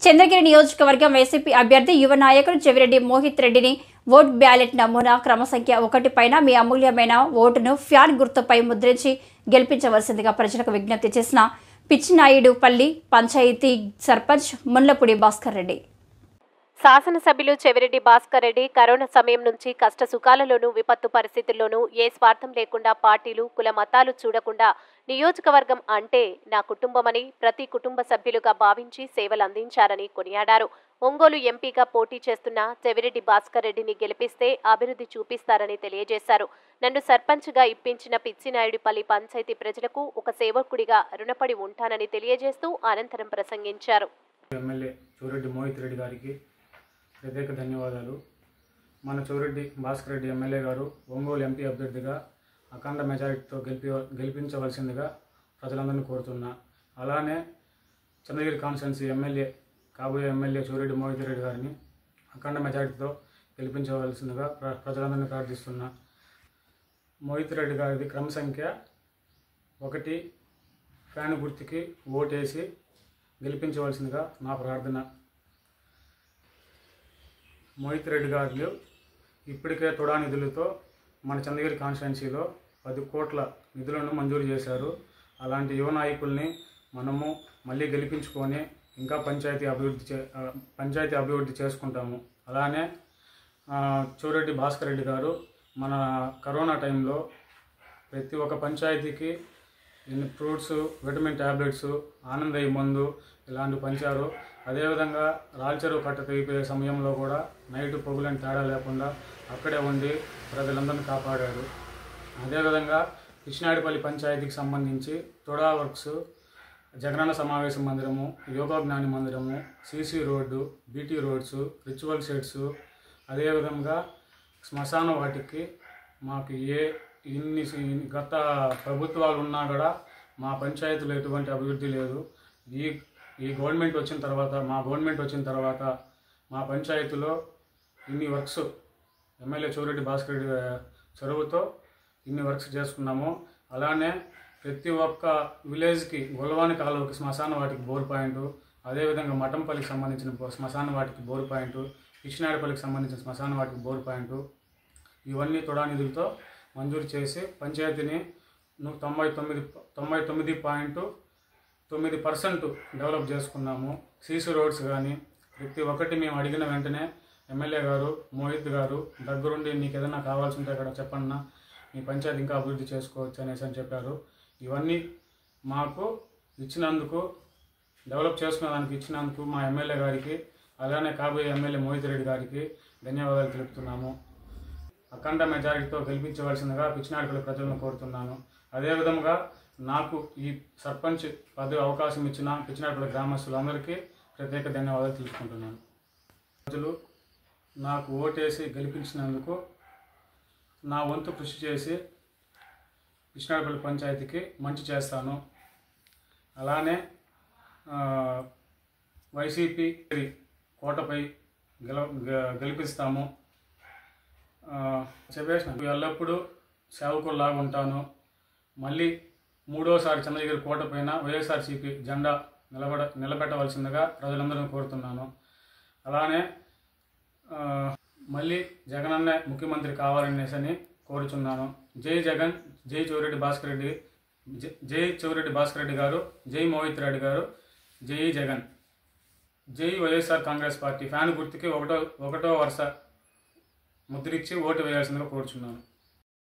చంద్రగిరి నియోజకవర్గం వైసీపీ అభ్యర్థి యువ నాయకుడు చెవిరెడ్డి మోహిత్ రెడ్డిని ఓట్ బ్యాలెట్ నమూనా క్రమసంఖ్య 1 పైన మీ అమూల్యమైన ఓటును ఫ్యాన్ గుర్తుపై ముద్రించి గెలిపించవలసిందిగా ప్రజలకు విజ్ఞప్తి చేసిన పిచ్చినాయుడుపల్లి పంచాయతీ సర్పంచ్ మున్లపూడి భాస్కర్ రెడ్డి. శాసనసభ్యులు చెవిరెడ్డి భాస్కర్ రెడ్డి కరోనా సమయం నుంచి కష్ట సుఖాలలోనూ విపత్తు పరిస్థితుల్లోనూ ఏ స్వార్థం లేకుండా పార్టీలు కుల మతాలు చూడకుండా నియోజకవర్గం అంటే నా కుటుంబమని ప్రతి కుటుంబ సభ్యులుగా భావించి సేవలు అందించారని కొనియాడారు. ఒంగోలు ఎంపీగా పోటీ చేస్తున్న చెవిరెడ్డి భాస్కర్ రెడ్డిని గెలిపిస్తే అభివృద్ధి చూపిస్తారని తెలియజేశారు. నన్ను సర్పంచ్గా ఇప్పించిన పిచ్చినాయుడుపల్లి పంచాయతీ ప్రజలకు ఒక సేవకుడిగా రుణపడి ఉంటానని తెలియజేస్తూ అనంతరం ప్రసంగించారు. ఎమ్మెల్యే చెవిరెడ్డి మోహిత్ రెడ్డి గారికి ప్రత్యేక ధన్యవాదాలు. మన చెవిరెడ్డి భాస్కర్ రెడ్డి ఎమ్మెల్యే గారు ఒంగోలు ఎంపీ అభ్యర్థిగా అఖండ మెజారిటీతో గెలిపించవలసిందిగా ప్రజలందరినీ కోరుతున్నా. అలానే చంద్రగిరి కాన్స్టిట్యున్సీ ఎమ్మెల్యే కాబోయే ఎమ్మెల్యే చెవిరెడ్డి మోహిత్ రెడ్డి గారిని అఖండ మెజారిటీతో గెలిపించవలసిందిగా ప్రజలందరినీ ప్రార్థిస్తున్నా. మోహిత్ రెడ్డి గారిది క్రమ సంఖ్య 1 ఫ్యాన్ గుర్తుకి ఓటేసి గెలిపించవలసిందిగా నా ప్రార్థన. మోహిత్ రెడ్డి గారు ఇప్పటికే తుడా నిధులతో మన చంద్రగిరి కాన్స్టిట్యున్సీలో 10 కోట్ల నిధులను మంజూరు చేశారు. అలాంటి యువ నాయకుల్ని మనము మళ్ళీ గెలిపించుకొని ఇంకా పంచాయతీ అభివృద్ధి చేసుకుంటాము. అలానే చెవిరెడ్డి భాస్కర్ రెడ్డి గారు మన కరోనా టైంలో ప్రతి ఒక్క పంచాయతీకి ఫ్రూట్స్, విటమిన్ ట్యాబ్లెట్స్, ఆనందయ్య మందు ఇలాంటివి పంచారు. అదేవిధంగా రాల్చెరువు కట్ట తెగిపోయే సమయంలో కూడా నైట్ పొగులని తేడా లేకుండా అక్కడే ఉండి ప్రజలందరినీ కాపాడారు. అదేవిధంగా పిచ్చినాయుడుపల్లి పంచాయతీకి సంబంధించి తుడా వర్క్స్, జగనన్న సమావేశ మందిరము, యోగాజ్ఞాని మందిరము, CC road, BT roads, ritual sets, అదేవిధంగా శ్మశాన వాటికి మాకు ఇన్ని గత ప్రభుత్వాలు ఉన్నా కూడా మా పంచాయతీలో ఎటువంటి అభివృద్ధి లేదు. ఈ గవర్నమెంట్ వచ్చిన తర్వాత మా పంచాయతీలో ఇన్ని వర్క్స్ ఎమ్మెల్యే చెవిరెడ్డి భాస్కర్ రెడ్డి చొరవతో ఇన్ని వర్క్స్ చేసుకున్నాము. అలానే ప్రతి ఒక్క విలేజ్కి గొల్లవాని కాలువకి శ్మశాన వాటికి బోర్ పాయింట్, అదేవిధంగా మఠంపల్లికి సంబంధించిన శ్మశాన వాటికి బోర్ పాయింట్, పిచ్చినాయుడుపల్లికి సంబంధించిన శ్మశాన వాటికి బోర్ పాయింట్, ఇవన్నీ తుడా నిధులతో మంజూరు చేసి పంచాయతీని 99.9% డెవలప్ చేసుకున్నాము. సీసీ రోడ్స్ కానీ ప్రతి ఒక్కటి మేము అడిగిన వెంటనే ఎమ్మెల్యే గారు మోహిత్ గారు దగ్గరుండి నీకు ఏదైనా కావాల్సి ఉంటే అక్కడ చెప్పన్నా, మీ పంచాయతీ ఇంకా అభివృద్ధి చేసుకోవచ్చు అని చెప్పారు. ఇవన్నీ మాకు ఇచ్చినందుకు, డెవలప్ చేసుకునే దానికి ఇచ్చినందుకు మా ఎమ్మెల్యే గారికి, అలానే కాబోయే ఎమ్మెల్యే మోహిత్ రెడ్డి గారికి ధన్యవాదాలు తెలుపుతున్నాము. అఖండ మెజారిటీతో గెలిపించవలసిందిగా పిచ్చినాయుడుపల్లి ప్రజలను కోరుతున్నాను. అదేవిధంగా నాకు ఈ సర్పంచ్ పదవి అవకాశం ఇచ్చిన పిచ్చినాయుడుపల్లి గ్రామస్తులందరికీ ప్రత్యేక ధన్యవాదాలు తెలుపుకుంటున్నాను. ప్రజలు నాకు ఓటేసి గెలిపించినందుకు నా వంతు కృషి చేసి పిచ్చినాయుడుపల్లి పంచాయతీకి మంచి చేస్తాను. అలానే వైసీపీ కోటపై గెలిపిస్తాము. చెప్పేసిన ఎల్లప్పుడూ సేవకుల్లాగా ఉంటాను. మళ్ళీ 3వసారి చంద్రగిరి కోట పైన వైఎస్ఆర్సీపీ జెండా నిలబెట్టవలసిందిగా ప్రజలందరూ కోరుతున్నాను. అలానే మళ్ళీ జగనన్న ముఖ్యమంత్రి కావాలనేసి కోరుచున్నాను. జై జగన్, జై చెవిరెడ్డి భాస్కర్ రెడ్డి, జై చెవిరెడ్డి భాస్కర్ రెడ్డి గారు, జై మోహిత్ రెడ్డి గారు, జై జగన్, జై వైఎస్ఆర్ కాంగ్రెస్ పార్టీ. ఫ్యాన్ గుర్తుకి ఒకటో వరుస ముద్రించి ఓటు వేయాల్సిందిగా కోరుచున్నాను.